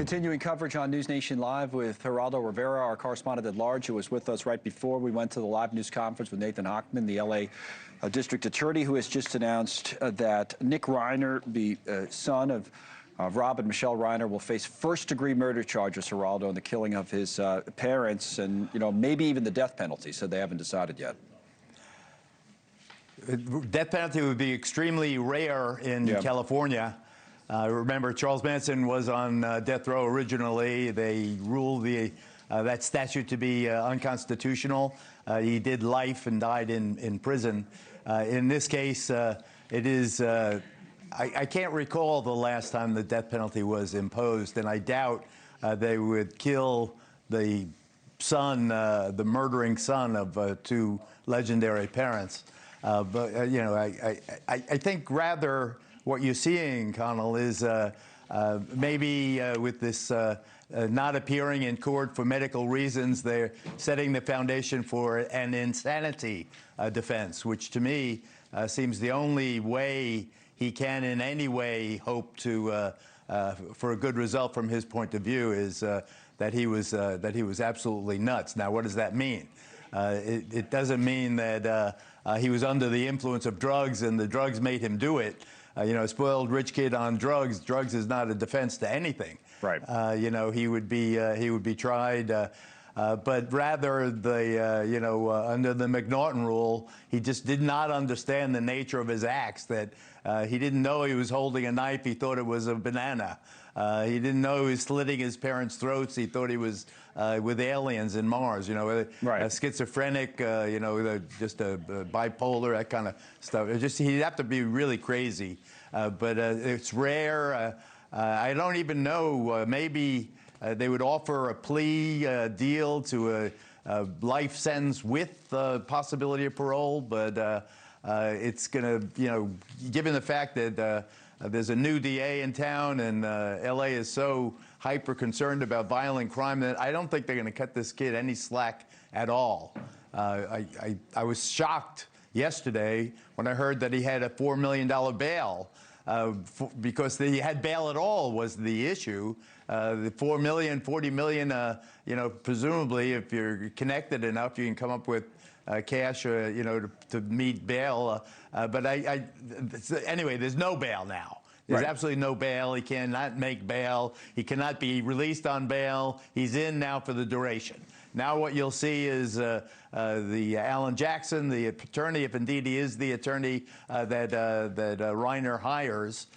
Continuing coverage on NewsNation Live with Geraldo Rivera, our correspondent at large, who was with us right before we went to the live news conference with Nathan Hochman, the L.A. District Attorney, who has just announced that Nick Reiner, the son of Rob and Michele Reiner, will face first-degree murder charges, Geraldo, in the killing of his parents, and maybe even the death penalty. So they haven't decided yet. Death penalty would be extremely rare in California. Remember, Charles Manson was on death row originally. They ruled that statute to be unconstitutional. He did life and died in prison. In this case, it is, I can't recall the last time the death penalty was imposed, and I doubt they would kill the son, the murdering son of two legendary parents. But I think rather what you're seeing, Connell, is maybe with this not appearing in court for medical reasons, they're setting the foundation for an insanity defense, which to me seems the only way he can in any way hope to for a good result from his point of view is that he was absolutely nuts. Now, what does that mean? It doesn't mean that he was under the influence of drugs and the drugs made him do it. Spoiled rich kid on drugs. Drugs is not a defense to anything. Right. He would be tried. But rather, under the McNaughton rule, he just did not understand the nature of his acts. That he didn't know he was holding a knife. He thought it was a banana. He didn't know he was slitting his parents' throats. He thought he was with aliens in Mars. Right. Schizophrenic. Just a bipolar, that kind of stuff. He'd have to be really crazy. But it's rare. I don't even know. Maybe they would offer a plea deal to a life sentence with the possibility of parole, but it's going to, given the fact that there's a new DA in town and LA is so hyper concerned about violent crime that I don't think they're going to cut this kid any slack at all. I was shocked yesterday when I heard that he had a $4 million bail. Because he had bail at all was the issue. The $4 million, $40 million, presumably if you're connected enough, you can come up with cash, to meet bail. But anyway, there's no bail now. There's absolutely no bail. He cannot make bail. He cannot be released on bail. He's in now for the duration. Now what you'll see is the Alan Jackson, the attorney, if indeed he is the attorney that Reiner hires,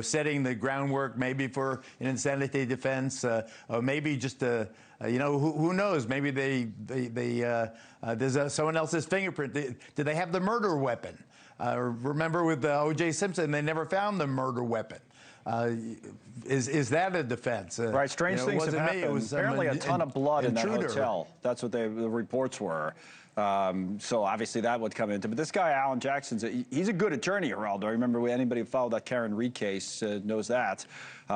setting the groundwork maybe for an insanity defense, or maybe just who knows? Maybe there's someone else's fingerprint. Do they have the murder weapon? Remember with O.J. Simpson, they never found the murder weapon. Is that a defense? Right, strange things have happened. It was apparently a ton of blood in that hotel. That's what the reports were. So obviously that would come into. But this guy, Alan Jackson, he's a good attorney, Geraldo. I remember anybody who followed that Karen Reed case knows that.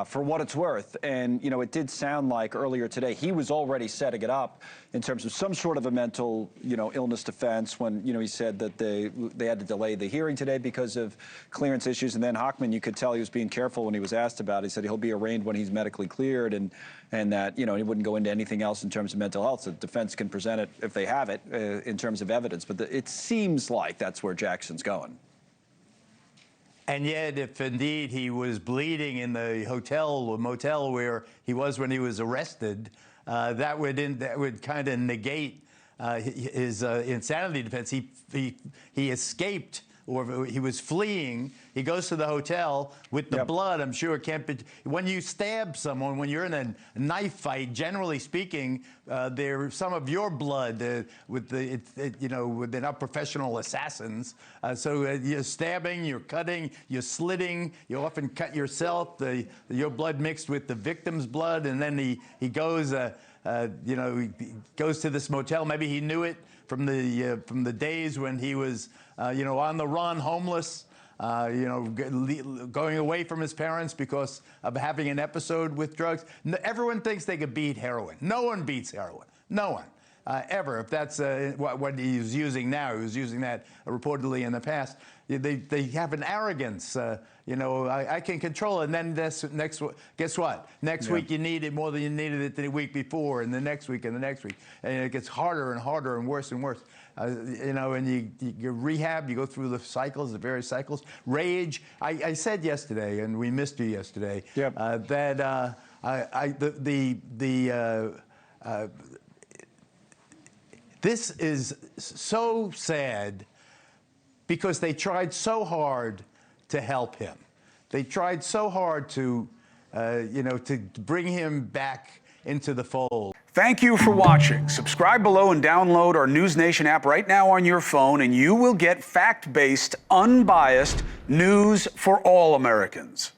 For what it's worth. And, it did sound like earlier today he was already setting it up in terms of some sort of a mental, illness defense when, he said that they had to delay the hearing today because of clearance issues. And then Hochman, you could tell he was being careful when he was asked about it. He said he'll be arraigned when he's medically cleared and that, he wouldn't go into anything else in terms of mental health. So the defense can present it if they have it in terms of evidence. But it seems like that's where Jackson's going. And yet, if indeed he was bleeding in the hotel or motel where he was when he was arrested, that would kind of negate his insanity defense. He escaped, or he was fleeing. He goes to the hotel with the blood. I'm sure it can't be. When you stab someone, when you're in a knife fight, generally speaking, there's some of your blood they're not professional assassins. So you're stabbing, you're cutting, you're slitting. You often cut yourself. Your blood mixed with the victim's blood, and then he goes. He goes to this motel. Maybe he knew it from the days when he was, on the run, homeless, going away from his parents because of having an episode with drugs. Everyone thinks they could beat heroin. No one beats heroin. No one. ever. If that's what he's using now, he was using that reportedly in the past. They have an arrogance. I can control it. And then guess what? Next week you need it more than you needed it the week before, and the next week, and the next week. And it gets harder and harder and worse and worse. And you rehab, you go through the cycles, the various cycles. Rage. I said yesterday, and we missed you yesterday, that this is so sad because they tried so hard to help him. They tried so hard to bring him back into the fold. Thank you for watching. Subscribe below and download our NewsNation app right now on your phone, and you will get fact-based, unbiased news for all Americans.